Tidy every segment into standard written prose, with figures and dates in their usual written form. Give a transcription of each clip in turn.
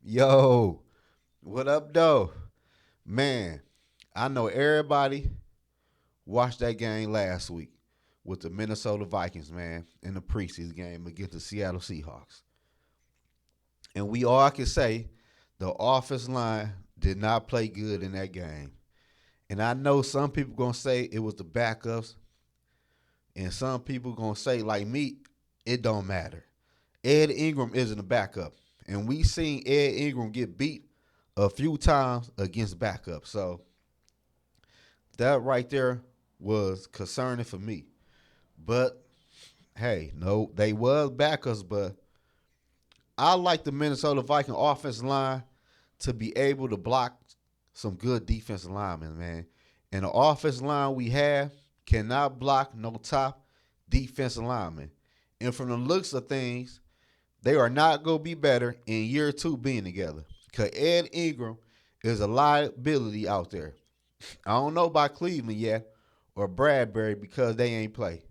Yo, what up, though? Man, I know everybody watched that game last week with the Minnesota Vikings, man, in the preseason game against the Seattle Seahawks. And we all can say the offensive line did not play good in that game. And I know some people gonna say it was the backups, and some people gonna say, like me, it don't matter. Ed Ingram isn't a backup. And we seen Ed Ingram get beat a few times against backups. So that right there was concerning for me. But hey, no, they was backups, but I like the Minnesota Viking offensive line to be able to block some good defensive linemen, man. And the offensive line we have cannot block no top defensive linemen. And from the looks of things, they are not going to be better in year two being together. Because Ed Ingram is a liability out there. I don't know about Cleveland yet or Bradbury because they ain't play.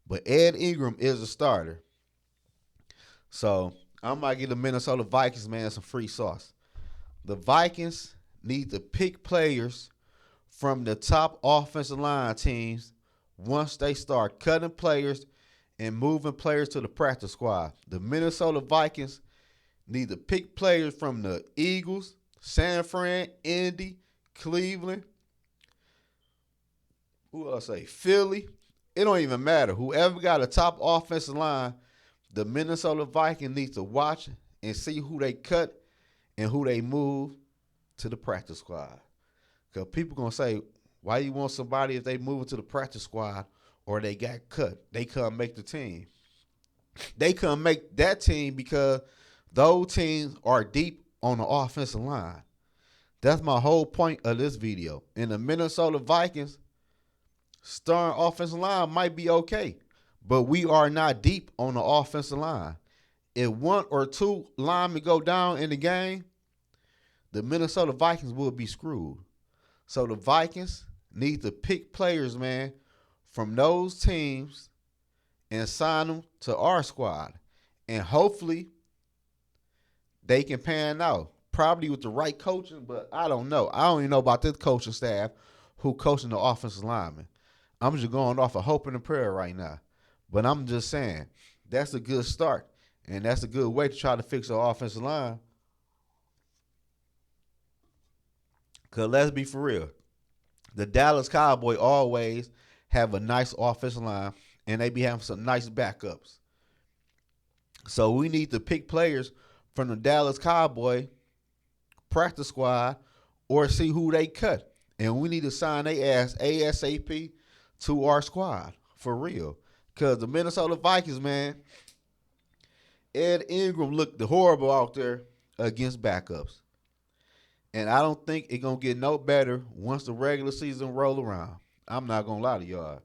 But Ed Ingram is a starter. So I might give the Minnesota Vikings, man, some free sauce. The Vikings need to pick players from the top offensive line teams once they start cutting players and moving players to the practice squad. The Minnesota Vikings need to pick players from the Eagles, San Fran, Indy, Cleveland. Who else say? Philly. It don't even matter. Whoever got a top offensive line, the Minnesota Vikings need to watch and see who they cut and who they move to the practice squad. Because people going to say, why you want somebody if they move into the practice squad or they got cut? They couldn't make the team. They couldn't make that team because those teams are deep on the offensive line. That's my whole point of this video. And the Minnesota Vikings starting offensive line might be okay, but we are not deep on the offensive line. If one or two linemen go down in the game, the Minnesota Vikings will be screwed. So the Vikings need to pick players, man, from those teams and sign them to our squad. And hopefully they can pan out. Probably with the right coaching, but I don't know. I don't even know about this coaching staff who coaching the offensive linemen. I'm just going off of hope and a prayer right now. But I'm just saying, that's a good start. And that's a good way to try to fix the offensive line. Because let's be for real. The Dallas Cowboys always have a nice offensive line, and they be having some nice backups. So we need to pick players from the Dallas Cowboy practice squad or see who they cut. And we need to sign their ass ASAP to our squad for real. Because the Minnesota Vikings, man, Ed Ingram looked horrible out there against backups. And I don't think it's going to get no better once the regular season roll around. I'm not going to lie to y'all.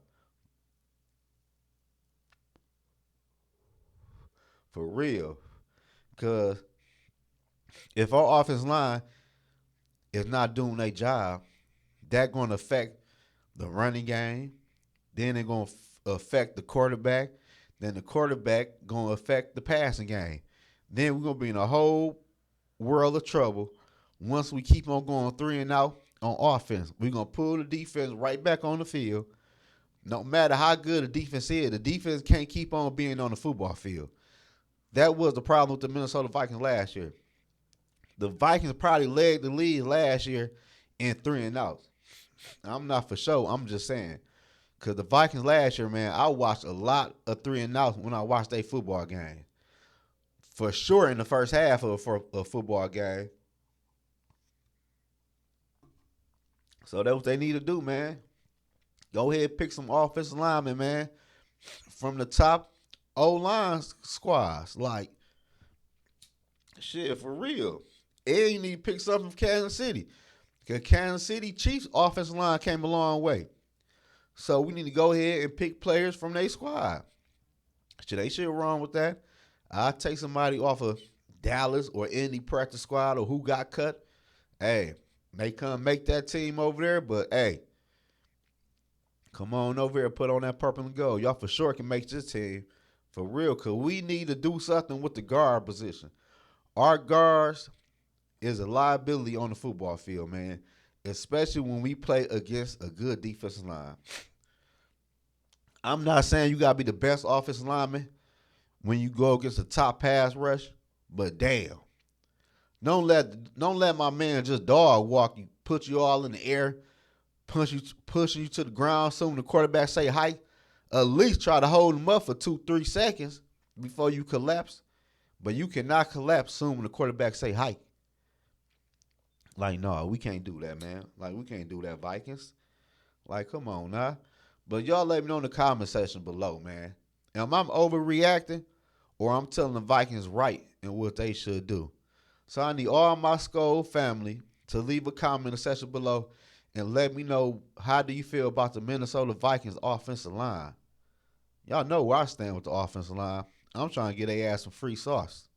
For real. Because if our offensive line is not doing their job, that's going to affect the running game. Then it's going to affect the quarterback. Then the quarterback going to affect the passing game. Then we're going to be in a whole world of trouble once we keep on going 3-and-out on offense. We're going to pull the defense right back on the field. No matter how good the defense is, the defense can't keep on being on the football field. That was the problem with the Minnesota Vikings last year. The Vikings probably led the league last year in 3-and-outs. I'm not for sure. I'm just saying. Because the Vikings last year, man, I watched a lot of 3-and-outs when I watched their football game. For sure in the first half of a football game. So that's what they need to do, man. Go ahead and pick some offensive linemen, man, from the top O-line squads. Like, shit, for real. And you need to pick something from Kansas City. Because Kansas City Chiefs offensive line came a long way. So we need to go ahead and pick players from their squad. Shit, ain't shit wrong with that. I'll take somebody off of Dallas or any practice squad or who got cut. Hey, they come make that team over there, but hey, come on over here and put on that purple and gold. Y'all for sure can make this team for real, because we need to do something with the guard position. Our guards is a liability on the football field, man. Especially when we play against a good defensive line. I'm not saying you gotta be the best offensive lineman when you go against a top pass rush, but damn, don't let my man just dog walk you, put you all in the air, pushing you to the ground. Soon the quarterback say hike. At least try to hold him up for 2-3 seconds before you collapse. But you cannot collapse soon when the quarterback say hike. Like, no, we can't do that, man. Like, we can't do that, Vikings. Like, come on, nah. But y'all let me know in the comment section below, man. Am I overreacting or I'm telling the Vikings right and what they should do? So I need all my SKOL family to leave a comment in the section below and let me know how do you feel about the Minnesota Vikings offensive line. Y'all know where I stand with the offensive line. I'm trying to get their ass some free sauce.